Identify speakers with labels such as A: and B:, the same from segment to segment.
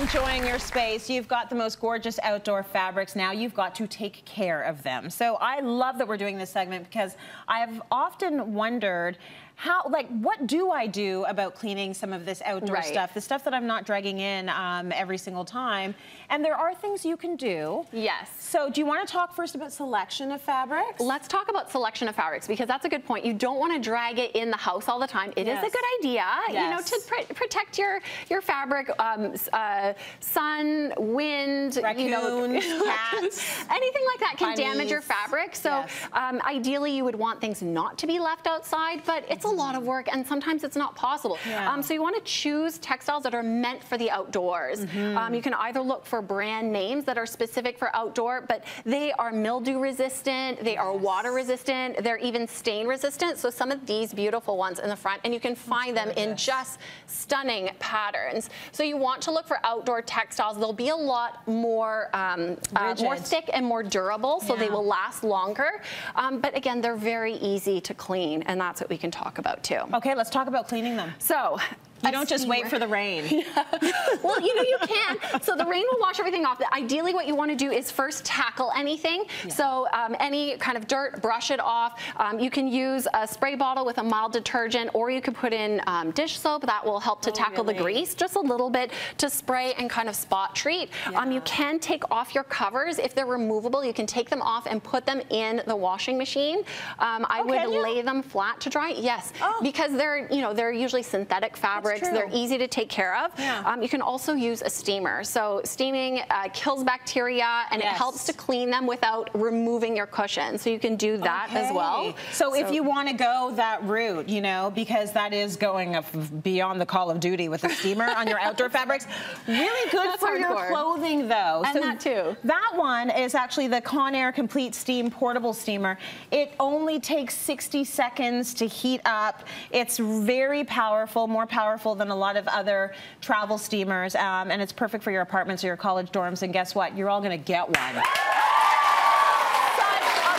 A: enjoying your space. You've got the most gorgeous outdoor fabrics. Now you've got to take care of them. So I love that we're doing this segment because I've often wondered what do I do about cleaning some of this outdoor stuff, the stuff that I'm not dragging in every single time. And there are things you can do.
B: Yes.
A: So do you want to talk first about selection of fabrics?
B: Let's talk about selection of fabrics because that's a good point. You don't want to drag it in the house all the time. It is a good idea, you know, to protect your fabric, sun, wind,
A: raccoons, cats,
B: anything like that can damage your fabric. So ideally you would want things not to be left outside, but it's a lot of work and sometimes it's not possible. So you want to choose textiles that are meant for the outdoors. You can either look for brand names that are specific for outdoor, but they are mildew resistant, they are water resistant, they're even stain resistant. So some of these beautiful ones in the front, and you can find them in just stunning patterns. So you want to look for outdoor textiles. They'll be a lot more more thick and more durable, so they will last longer. But again, they're very easy to clean, and that's what we can talk about too.
A: Okay, let's talk about cleaning them.
B: So
A: you don't just wait for the rain.
B: Well, you know, you can. So the rain will wash everything off. Ideally, what you want to do is first tackle anything. So any kind of dirt, brush it off. You can use a spray bottle with a mild detergent, or you could put in dish soap. That will help to tackle the grease, just a little bit to spray and kind of spot treat. You can take off your covers. If they're removable, you can take them off and put them in the washing machine. I would lay them flat to dry. Yes, because they're, you know, they're usually synthetic fabrics. They're easy to take care of. You can also use a steamer. So steaming kills bacteria and it helps to clean them without removing your cushion. So you can do that as well.
A: So if you want to go that route, you know, because that is going beyond the call of duty with a steamer on your outdoor fabrics, really good for your clothing though.
B: And that too.
A: That one is actually the Conair Complete Steam Portable Steamer. It only takes 60 seconds to heat up. It's very powerful, more powerful than a lot of other travel steamers, and it's perfect for your apartments or your college dorms. And guess what? You're all going to get one. Such a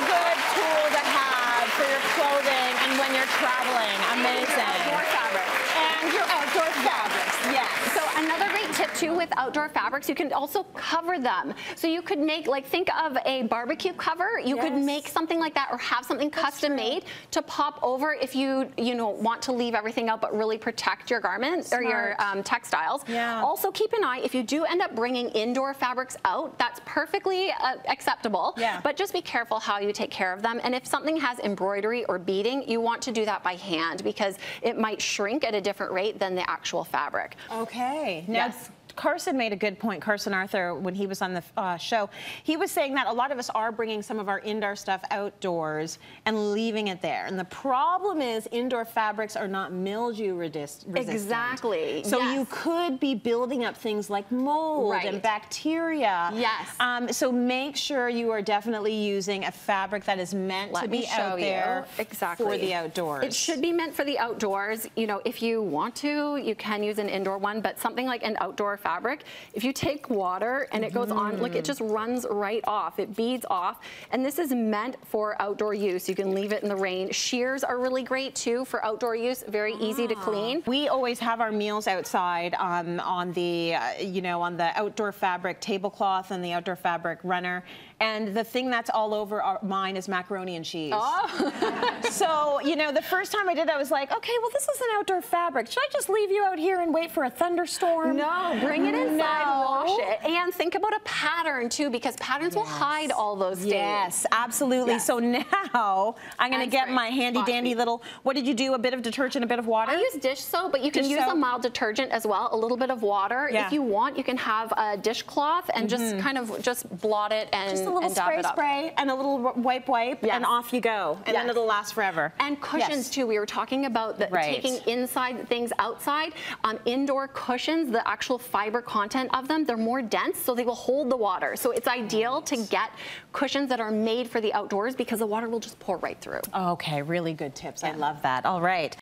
A: good tool to have for your clothing and when you're traveling. Amazing.
B: More fabrics.
A: And your outdoor fabrics. Yes.
B: So another great tip too with outdoor fabrics, you can also cover them. So you could make, like, think of a barbecue cover. You could make something like that or have something custom made to pop over if you want to leave everything out but really protect your garments or your textiles. Also keep an eye, if you do end up bringing indoor fabrics out, that's perfectly acceptable. But just be careful how you take care of them. And if something has embroidery or beading, you want to do that by hand because it might shrink at a different rate than the actual fabric.
A: Okay. Now, Carson made a good point, Carson Arthur, when he was on the show. He was saying that a lot of us are bringing some of our indoor stuff outdoors and leaving it there. And the problem is indoor fabrics are not mildew resistant.
B: Exactly.
A: So you could be building up things like mold and bacteria. So make sure you are definitely using a fabric that is meant to be out there for the outdoors.
B: It should be meant for the outdoors. You know, if you want to, you can use an indoor one, but something like an outdoor fabric, if you take water and it goes on, look, it just runs right off. It beads off. And this is meant for outdoor use. You can leave it in the rain. Shears are really great too for outdoor use. Very easy to clean.
A: We always have our meals outside on the on the outdoor fabric tablecloth and the outdoor fabric runner. And the thing that's all over mine is macaroni and cheese. So, you know, the first time I did, I was like, okay, well, this is an outdoor fabric. Should I just leave you out here and wait for a thunderstorm?
B: No, bring it inside, wash it. And think about a pattern, too, because patterns will hide all those stains.
A: Yes, absolutely. So now I'm going to get my handy-dandy little, what did you do, a bit of detergent, a bit of water?
B: I use dish soap, but you can use a mild detergent as well, a little bit of water. If you want, you can have a dishcloth and just kind of just blot it and
A: a little spray and a little wipe and off you go, and then it'll last forever.
B: And cushions too. We were talking about taking inside things outside. Indoor cushions, the actual fiber content of them, they're more dense, so they will hold the water. So it's ideal to get cushions that are made for the outdoors because the water will just pour right through.
A: Okay, really good tips. I love that. All right.